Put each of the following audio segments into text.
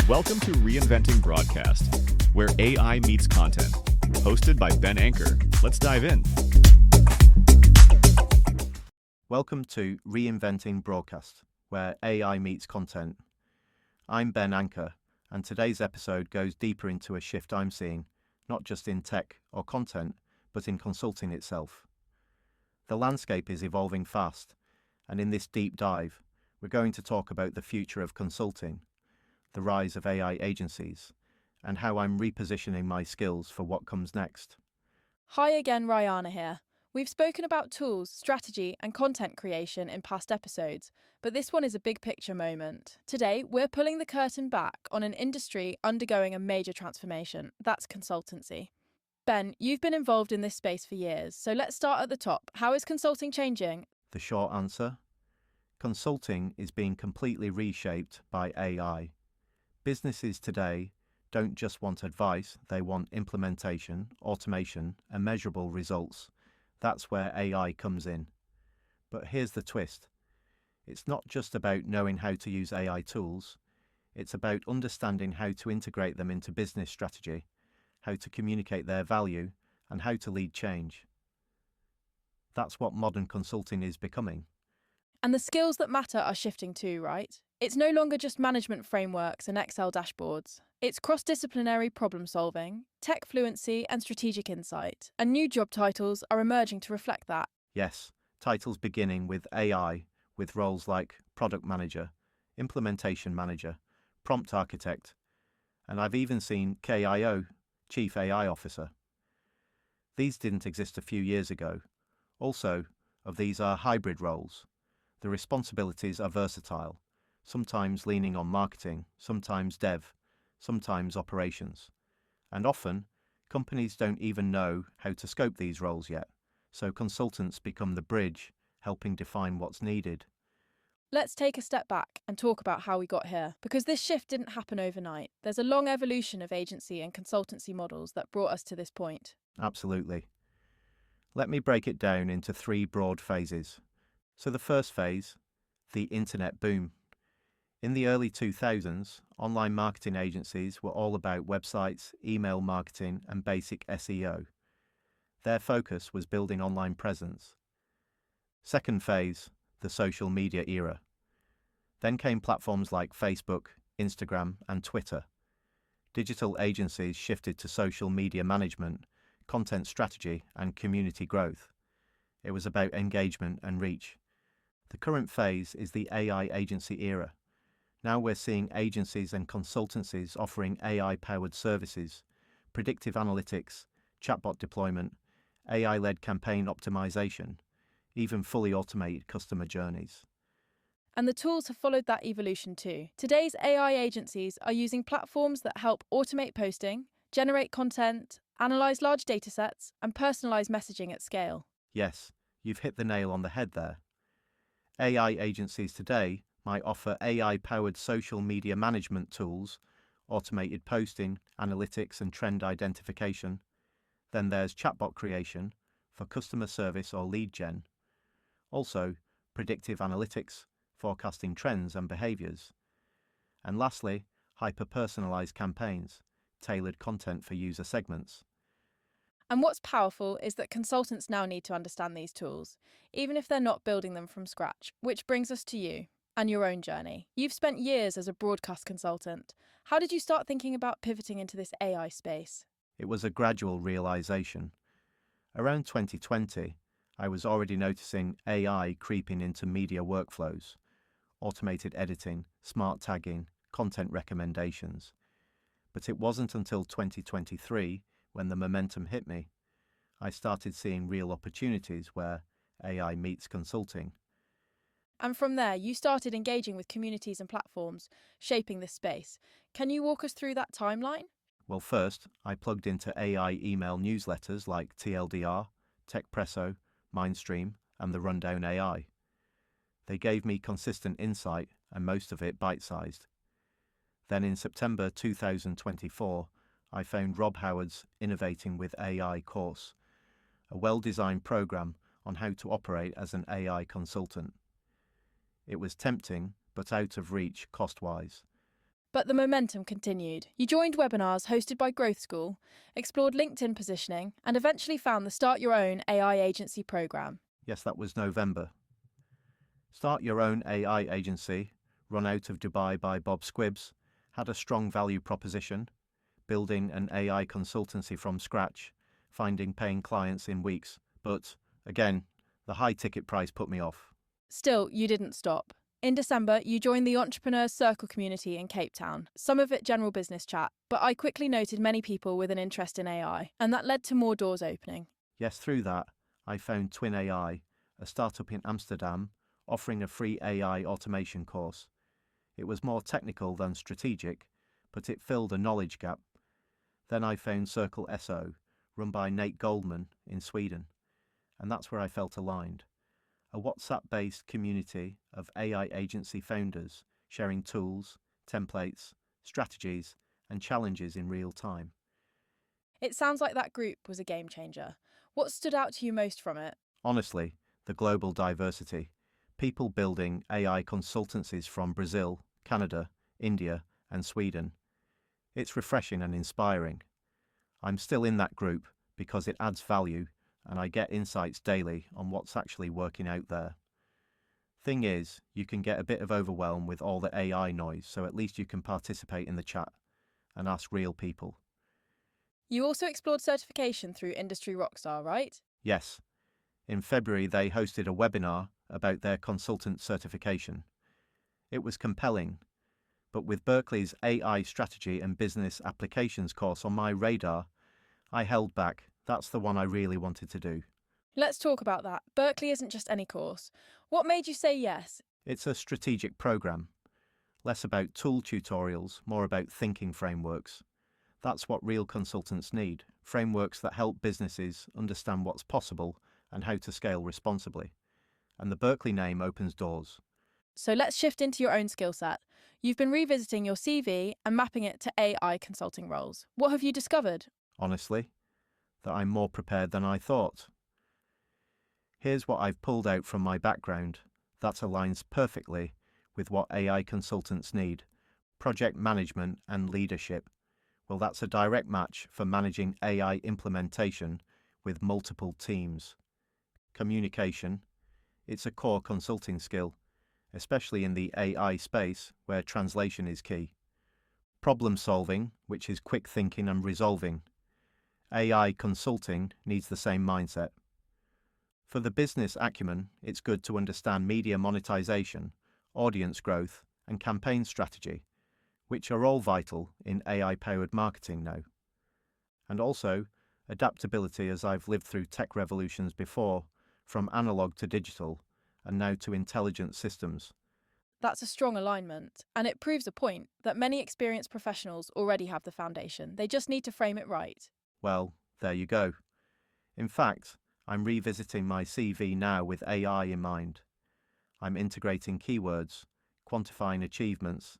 Welcome to Reinventing Broadcast, where AI meets content. Hosted by Ben Anker. Let's dive in. Welcome to Reinventing Broadcast, where AI meets content. I'm Ben Anker, and today's episode goes deeper into a shift I'm seeing, not just in tech or content, but in consulting itself. The landscape is evolving fast, and in this deep dive, we're going to talk about the future of consulting, the rise of AI agencies, and how I'm repositioning my skills for what comes next. Hi again, Rihanna here. We've spoken about tools, strategy, and content creation in past episodes, but this one is a big picture moment. Today, we're pulling the curtain back on an industry undergoing a major transformation. That's consultancy. Ben, you've been involved in this space for years, so let's start at the top. How is consulting changing? The short answer? Consulting is being completely reshaped by AI. Businesses today don't just want advice, they want implementation, automation, and measurable results. That's where AI comes in. But here's the twist. It's not just about knowing how to use AI tools, it's about understanding how to integrate them into business strategy, how to communicate their value, and how to lead change. That's what modern consulting is becoming. And the skills that matter are shifting too, right? It's no longer just management frameworks and Excel dashboards. It's cross-disciplinary problem solving, tech fluency, and strategic insight. And new job titles are emerging to reflect that. Yes, titles beginning with AI, with roles like product manager, implementation manager, prompt architect, and I've even seen KIO, Chief AI Officer. These didn't exist a few years ago. Also, of these are hybrid roles. The responsibilities are versatile, sometimes leaning on marketing, sometimes dev, sometimes operations. And often, companies don't even know how to scope these roles yet, so consultants become the bridge, helping define what's needed. Let's take a step back and talk about how we got here, because this shift didn't happen overnight. There's a long evolution of agency and consultancy models that brought us to this point. Absolutely. Let me break it down into three broad phases. So the first phase, the internet boom. In the early 2000s, online marketing agencies were all about websites, email marketing, and basic SEO. Their focus was building online presence. Second phase, the social media era. Then came platforms like Facebook, Instagram, and Twitter. Digital agencies shifted to social media management, content strategy, and community growth. It was about engagement and reach. The current phase is the AI agency era. Now we're seeing agencies and consultancies offering AI-powered services, predictive analytics, chatbot deployment, AI-led campaign optimization, even fully automated customer journeys. And the tools have followed that evolution too. Today's AI agencies are using platforms that help automate posting, generate content, analyze large datasets, and personalize messaging at scale. Yes, you've hit the nail on the head there. AI agencies today might offer AI-powered social media management tools, automated posting, analytics and trend identification. Then there's chatbot creation for customer service or lead gen. Also, predictive analytics, forecasting trends and behaviors. And lastly, hyper-personalized campaigns, tailored content for user segments. And what's powerful is that consultants now need to understand these tools, even if they're not building them from scratch, which brings us to you and your own journey. You've spent years as a broadcast consultant. How did you start thinking about pivoting into this AI space? It was a gradual realization. Around 2020, I was already noticing AI creeping into media workflows, automated editing, smart tagging, content recommendations. But it wasn't until 2023 when the momentum hit me. I started seeing real opportunities where AI meets consulting. And from there, you started engaging with communities and platforms, shaping this space. Can you walk us through that timeline? Well, first, I plugged into AI email newsletters like TLDR, TechPresso, Mindstream, and the Rundown AI. They gave me consistent insight, and most of it bite-sized. Then in September 2024, I found Rob Howard's Innovating with AI course, a well-designed program on how to operate as an AI consultant. It was tempting, but out of reach cost-wise. But the momentum continued. You joined webinars hosted by Growth School, explored LinkedIn positioning, and eventually found the Start Your Own AI agency program. Yes, that was November. Start Your Own AI agency, run out of Dubai by Bob Squibbs, had a strong value proposition, building an AI consultancy from scratch, finding paying clients in weeks. But, again, the high ticket price put me off. Still, you didn't stop. In December, you joined the Entrepreneurs Circle community in Cape Town, some of it general business chat, but I quickly noted many people with an interest in AI, and that led to more doors opening. Yes, through that, I found Twin AI, a startup in Amsterdam, offering a free AI automation course. It was more technical than strategic, but it filled a knowledge gap. Then I found Circle SO, run by Nate Goldman in Sweden, and that's where I felt aligned. A WhatsApp-based community of AI agency founders sharing tools, templates, strategies, and challenges in real time. It sounds like that group was a game changer. What stood out to you most from it? Honestly, the global diversity. People building AI consultancies from Brazil, Canada, India, and Sweden. It's refreshing and inspiring. I'm still in that group because it adds value and I get insights daily on what's actually working out there. Thing is, you can get a bit of overwhelm with all the AI noise, so at least you can participate in the chat and ask real people. You also explored certification through Industry Rockstar, right? Yes. In February, they hosted a webinar about their consultant certification. It was compelling, but with Berkeley's AI strategy and business applications course on my radar, I held back. That's the one I really wanted to do. Let's talk about that. Berkeley isn't just any course. What made you say yes? It's a strategic program. Less about tool tutorials, more about thinking frameworks. That's what real consultants need, frameworks that help businesses understand what's possible and how to scale responsibly. And the Berkeley name opens doors. So let's shift into your own skill set. You've been revisiting your CV and mapping it to AI consulting roles. What have you discovered? Honestly, that I'm more prepared than I thought. Here's what I've pulled out from my background that aligns perfectly with what AI consultants need: project management and leadership. Well, that's a direct match for managing AI implementation with multiple teams. Communication, it's a core consulting skill, especially in the AI space where translation is key. Problem solving, which is quick thinking and resolving. AI consulting needs the same mindset. For the business acumen, it's good to understand media monetization, audience growth, and campaign strategy, which are all vital in AI-powered marketing now. And also, adaptability, as I've lived through tech revolutions before, from analog to digital, and now to intelligent systems. That's a strong alignment, and it proves a point that many experienced professionals already have the foundation. They just need to frame it right. Well, there you go. In fact, I'm revisiting my CV now with AI in mind. I'm integrating keywords, quantifying achievements,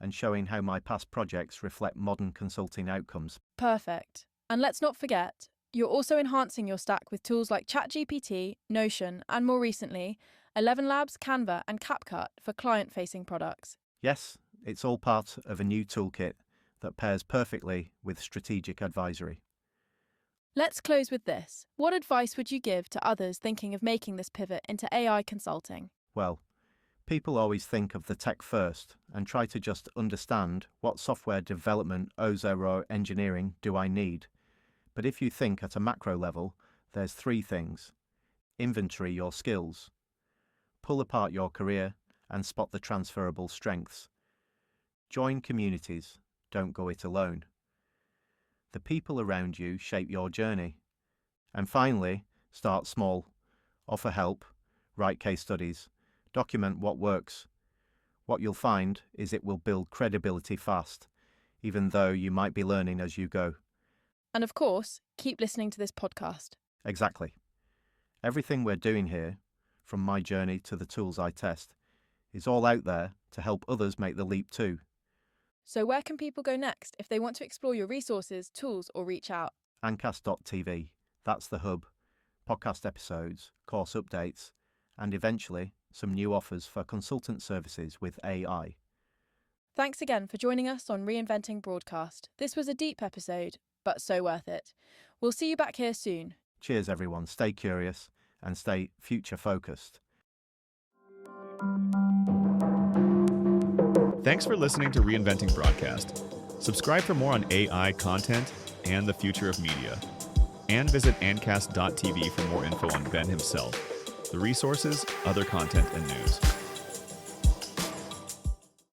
and showing how my past projects reflect modern consulting outcomes. Perfect. And let's not forget, you're also enhancing your stack with tools like ChatGPT, Notion, and more recently, 11 Labs, Canva, and CapCut for client-facing products. Yes, it's all part of a new toolkit that pairs perfectly with strategic advisory. Let's close with this. What advice would you give to others thinking of making this pivot into AI consulting? Well, people always think of the tech first and try to just understand what software development, OSA, or engineering do I need. But if you think at a macro level, there's three things. Inventory your skills. Pull apart your career and spot the transferable strengths. Join communities, don't go it alone. The people around you shape your journey. And finally, start small. Offer help, write case studies, document what works. What you'll find is it will build credibility fast, even though you might be learning as you go. And of course, keep listening to this podcast. Exactly. Everything we're doing here, from my journey to the tools I test, is all out there to help others make the leap too. So where can people go next if they want to explore your resources, tools, or reach out? Ancast.tv, that's the hub. Podcast episodes, course updates, and eventually some new offers for consultant services with AI. Thanks again for joining us on Reinventing Broadcast. This was a deep episode, but so worth it. We'll see you back here soon. Cheers, everyone. Stay curious and stay future-focused. Thanks for listening to Reinventing Broadcast. Subscribe for more on AI content and the future of media. And visit ancast.tv for more info on Ben himself, the resources, other content, and news.